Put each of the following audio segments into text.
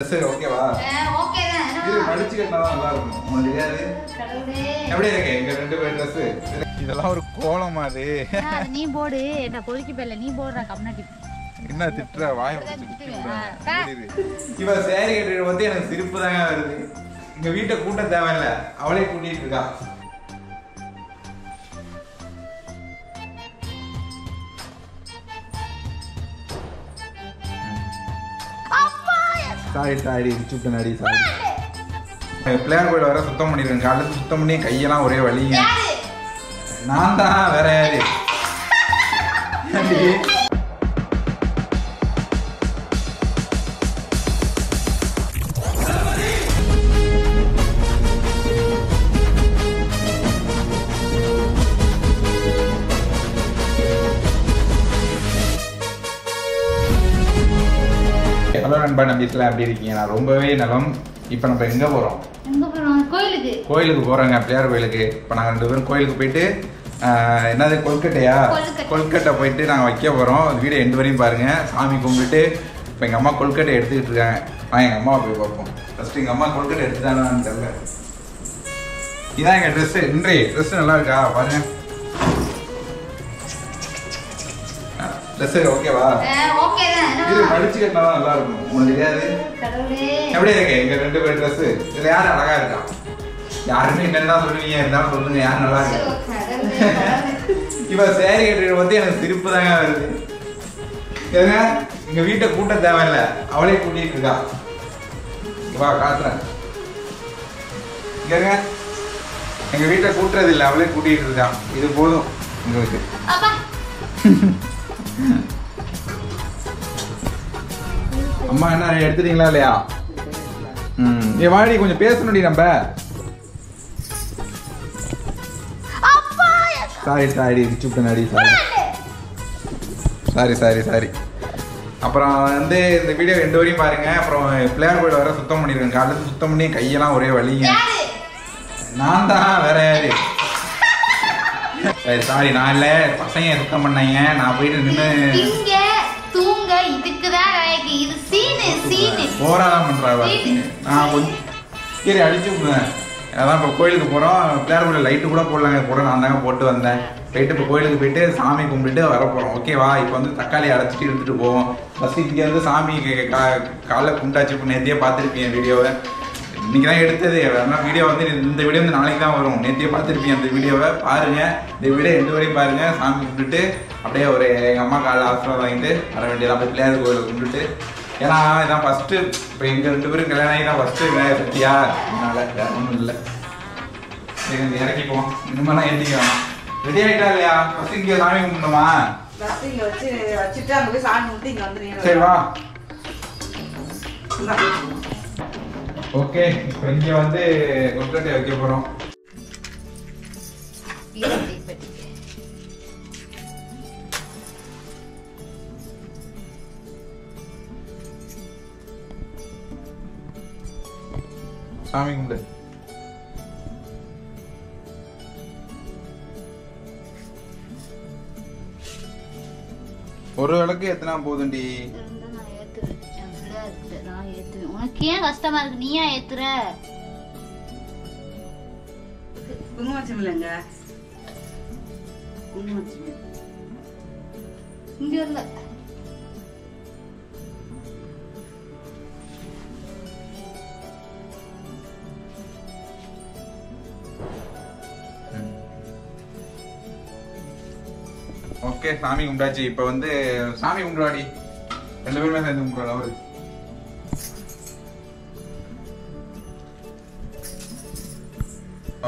சரி ஓகேவா? ஓகே தான். இது மடிச்சு கட்டினா தான் நல்லா இருக்கும். உங்களுக்கு தெரியாது? எப்படி இருக்கு எங்க ரெண்டு பேர் ட்ரெஸ்? இதெல்லாம் ஒரு கோலமா அது? நீ போடு, என்ன பொறுக்கி பேர்ல நீ போடுற கம்னாட்டி. என்ன திட்டுற வாயை இவ சேரி கட்டிட்டு வந்து எனக்கு சிரிப்பு தாங்க வருது. எங்க வீட்டை கூட்ட தேவையில்ல, அவளே கூட்டிட்டு இருக்கா. சாரி சுட்டு நடி சாரி. பிள்ளையார் கோயில் வர சுத்தம் பண்ணிருக்கேன். காலையில் சுத்தம் பண்ணி கையெல்லாம் ஒரே வலிங்க. நான் தான், வேற யாரு? ஹலோ நண்பா, நம்பிக்கலாம் எப்படி இருக்கீங்க? நான் ரொம்பவே நலம். இப்போ நம்ம எங்க போறோம்? கோயிலுக்கு போறோங்க, பிள்ளையார் கோயிலுக்கு. இப்போ நாங்கள் 2 பேரும் கோயிலுக்கு போயிட்டு என்னது கொல்கட்டையா, கொல்கட்டை போயிட்டு நாங்கள் வைக்க போறோம். வீடியோ எண்டு வரையும் பாருங்க. சாமி கும்பிட்டு இப்போ எங்க அம்மா கொல்கட்டை எடுத்துக்கிட்டு இருக்காங்க. எங்க அம்மாவை போய் பார்ப்போம். ஃபர்ஸ்ட் எங்க அம்மா கொல்கட்டை எடுத்துட்டாங்கன்னு தெரியல. இதான் எங்க ட்ரெஸ். இன்றைய ட்ரெஸ் நல்லா இருக்கா பாருங்க. ட்ரெஸ் ஓகேவா? இது மடிச்சு கட்டினா தான் நல்லா இருக்கும். உங்களுக்கு தெரியாது? எப்படி இருக்கு எங்க ரெண்டு பேர் ட்ரெஸ்? இதுல யாரு அழகா இருக்கா? யாருமே என்னன்னா சொல்லுவீங்க, இருந்தாலும் சொல்லுங்க யாரு நல்லா இருக்கா? இவ சேரி கட்டிட்டு வந்து எனக்கு சிரிப்பு தாங்க வருது. ஏங்க எங்க வீட்டை கூட்ட தேவையில்ல, அவளே கூட்டிட்டு இருக்கா. வா காட்டுறேன். இங்க எங்க வீட்டை கூட்டுறது இல்லை, அவளே கூட்டிட்டு இருக்கா. இது போதும் உங்களுக்கு. அம்மா என்ன எடுத்துட்டீங்களா இல்லையா? ஏ வாடி, கொஞ்சம் பேசணும்டி நம்ம. சாரி சுட்டு நடி சாரி. அப்புறம் வந்து இந்த வீடியோ 2 வரையும் பாருங்க. அப்புறம் பிள்ளையார் கோயில் வர சுத்தம் பண்ணிருக்கேன். காலையில் சுத்தம் பண்ணி கையெல்லாம் ஒரே வலிங்க. நான் தான், வேற யாரு? சாரி, நான் இல்ல, பசங்க சுத்தம் பண்ணாங்க. நான் போயிட்டு நின்று போராதான் பண்றாங்க. நான் கொஞ்சம் சரி அடிச்சு விடுவேன். அதான் இப்போ கோயிலுக்கு போறோம். பிள்ளையார் கோயில் லைட்டு கூட போடலாங்க, கூட நான் தாங்க போட்டு வந்தேன். போயிட்டு இப்போ கோயிலுக்கு போயிட்டு சாமி கும்பிட்டு வர போறோம். ஓகேவா? இப்போ வந்து தக்காளி அடைச்சிட்டு எடுத்துட்டு போவோம். ஃபர்ஸ்ட் இங்க வந்து சாமி காலைல கும்பிட்டாச்சு. இப்போ நேத்தியே பார்த்துருப்பீங்க வீடியோவை. இன்னைக்கு தான் எடுத்தது. ஆனால் வீடியோ வந்து இந்த வீடியோ வந்து நாளைக்கு தான் வரும். நேத்தியே பார்த்துருப்பீங்க அந்த வீடியோவை. பாருங்க, இந்த வீடியோ 2 வரையும் பாருங்க. சாமி கும்பிட்டுட்டு அப்படியே ஒரு எங்கள் அம்மா காலைல ஆசீர்வாதம் வாங்கிட்டு வர வேண்டியதான். போய் பிள்ளையார் கோயிலை கும்பிட்டுட்டு, ஏன்னா இதான் ஃபர்ஸ்ட். இப்போ எங்கள் 2 பேரும் கல்யாணம் ஆகி தான் ஃபர்ஸ்ட் விநாயகர் சக்தியா, அதனால வேற ஒன்றும் இல்லை. இறக்கிப்போம். இனிமேலாம் ஏற்றிக்கலாம். ரெடி ஆகிட்டா இல்லையா? ஃபர்ஸ்ட் இங்கே சாமி கும்பிடணுமா? சரி வா. ஓகே, இப்போ இங்கே வந்து கொல்கட்டை வைக்க போகிறோம். சாமி கும்பிடு. ஒரு விளக்கு எத்தனை போதுண்டி? உனக்கு ஏன் கஷ்டமா இருக்கு? நீயா ஏத்துற? குங்குமச்சம் இல்லைங்க. இங்க இல்ல. ஓகே, சாமி கும்பிட்டாச்சு. இப்போ வந்து சாமி கும்பிடுவாடி. 2 பேருமே சேர்ந்து கும்பிடுவாள். அவரு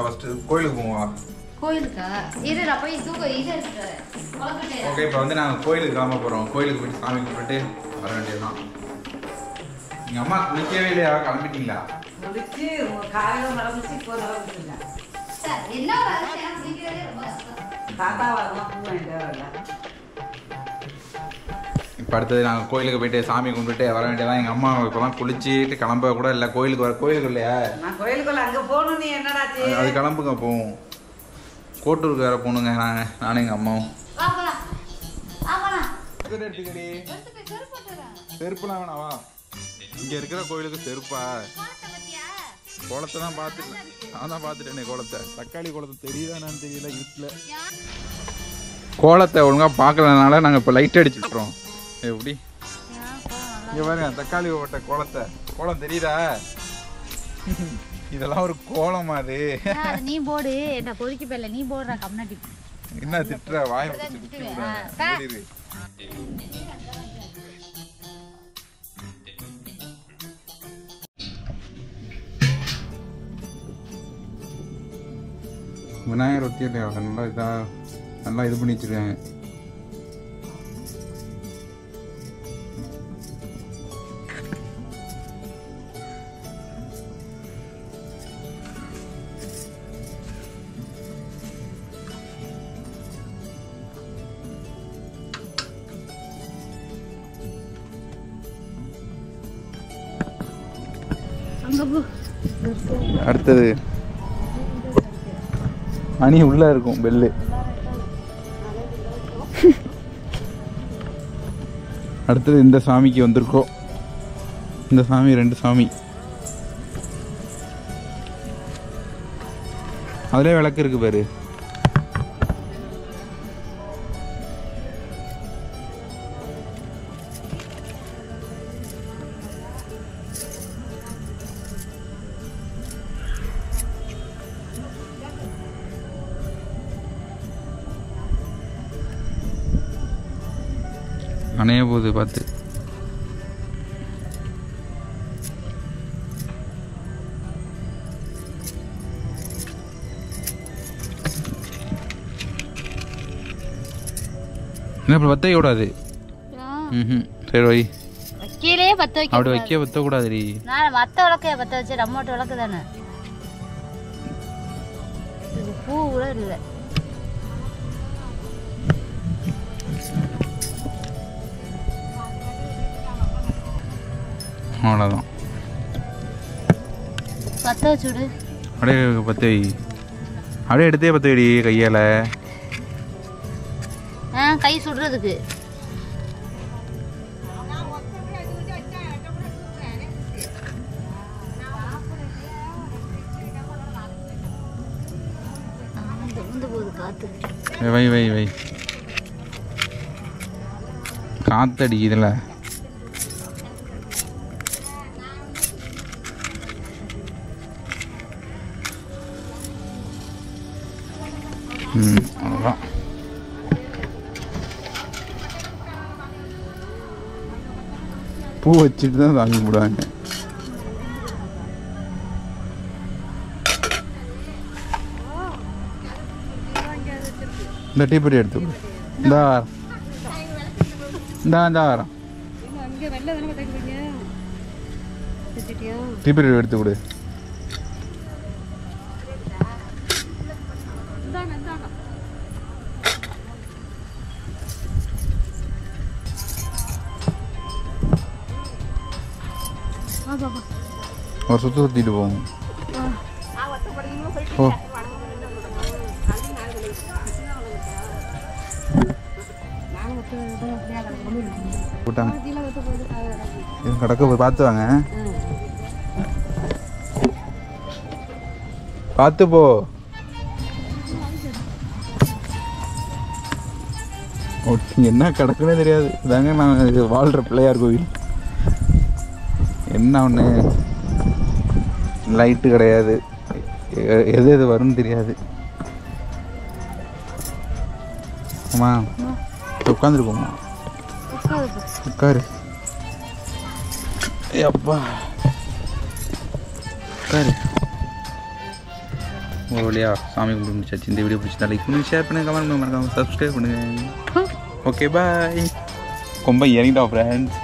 ஃபர்ஸ்ட் கோயிலுக்கு போவோம். கோயிலுக்கா? இருடா போய் தூக்கு. இது இருக்கு. ஓகே, இப்போ வந்து நாங்கள் கோயிலுக்கு கிளம்ப போகிறோம். கோயிலுக்கு போயிட்டு சாமி கும்பிட்டு வர வேண்டியதுதான். எங்கள் அம்மா குளிக்கவே இல்லையா? கிளம்பிட்டீங்களா? முடிச்சு காலையில் நடந்துச்சு. இப்போ நடந்துச்சுங்க. என்ன குளிக்கிறதே ரொம்ப கஷ்டம். தாத்தா வரலாம், பூ வாங்கிட்டு வரல. இப்போ அடுத்தது நாங்கள் கோயிலுக்கு போயிட்டு சாமி கும்பிட்டு வர வேண்டியதான். எங்கள் அம்மா இப்போ தான் குளிச்சுட்டு கிளம்ப கூட இல்லை. கோயிலுக்கு இல்லையா? நான் கோயிலுக்குள்ள அங்கே போகணும். நீ என்னடாச்சு? அது கிளம்புங்க, போவோம். கோட்டூருக்கு வேற போகணுங்க. நானும் எங்கள் அம்மாவும். செருப்புலாம் வேணாவா? இங்க இருக்கிற கோயிலுக்கு செருப்பா? கோலத்தை தான் பார்த்துட்டேன். நான் தான் பார்த்துட்டேனே கோலத்தை. தக்காளி கோலத்தை தெரியுதானு தெரியல இருட்டில். கோலத்தை ஒழுங்காக பார்க்கலனால நாங்கள் இப்போ லைட் அடிச்சுட்றோம். எப்படி இங்கே பாருங்க தக்காளி ஓட்ட கோலத்தை. கோலம் தெரியுதா? இதெல்லாம் ஒரு கோலமா? அது நீ போடு. என்ன கொதிக்க பேர்ல நீ போடுற கம்னாட்டி. என்ன திட்டுற? வாய் விநாயகர் ஒத்தி நல்லா இது பண்ணி வச்சிருக்காங்க. அடுத்தது மணி உள்ள இருக்கும் பெல்லு. அடுத்தது இந்த சாமிக்கு வந்திருக்கோம். இந்த சாமி 2 சாமி. அதுல விளக்கு இருக்கு பாரு. அணைய போகுது பார்த்து. என்ன பத்த கூடாது. சரி வை. கீழே பத்த வைக்க. அப்படி வைக்க பத்த கூடாதுடி. நான் மத்த விளக்க பத்த வச்சு நம்மோட்ட விளக்கு தானே. இது பூ கூட இல்லை. அவ்வளோதான். பத்த வச்சுடு. அப்படியே பத்த வை. அப்படியே எடுத்தே பத்த வைடி கையால். கை சுடுறதுக்கு. வை வை வை. காத்தடிக்குதுல. அவ்வளோதான். பூ வச்சுட்டு தான் சாமி கும்பிடுவாங்க. இந்த டீப்பெட்டி எடுத்து இந்தா வரேன். டீப்பெட்டி எடுத்து கொடு. ஒரு சுற்று சுற்றிட்டு போவோம். ஓ போட்டாங்க கடக்க போய் பார்த்து வாங்க. பார்த்து போ. என்ன கிடக்குன்னே தெரியாது. இதாங்க நான் வாழ்கிற பிள்ளையார் கோவில். என்ன ஒன்று லைட்டு கிடையாது. எது எது வரும்னு தெரியாது. ஆமா உட்காந்துருக்கோமா? உட்காரு. அப்பா உட்காரு. ஒரு வழியா சாமி கும்பிட்டு முடிச்சாச்சு. இந்த வீடியோ பிடிச்சா லைக் பண்ணுங்க, ஷேர் பண்ணுங்க, கமெண்ட் பண்ணுங்க, மறக்காம சப்ஸ்கிரைப் பண்ணுங்க. Okay bye. ரொம்ப இறங்கிட்டோம் ஃப்ரெண்ட்ஸ்.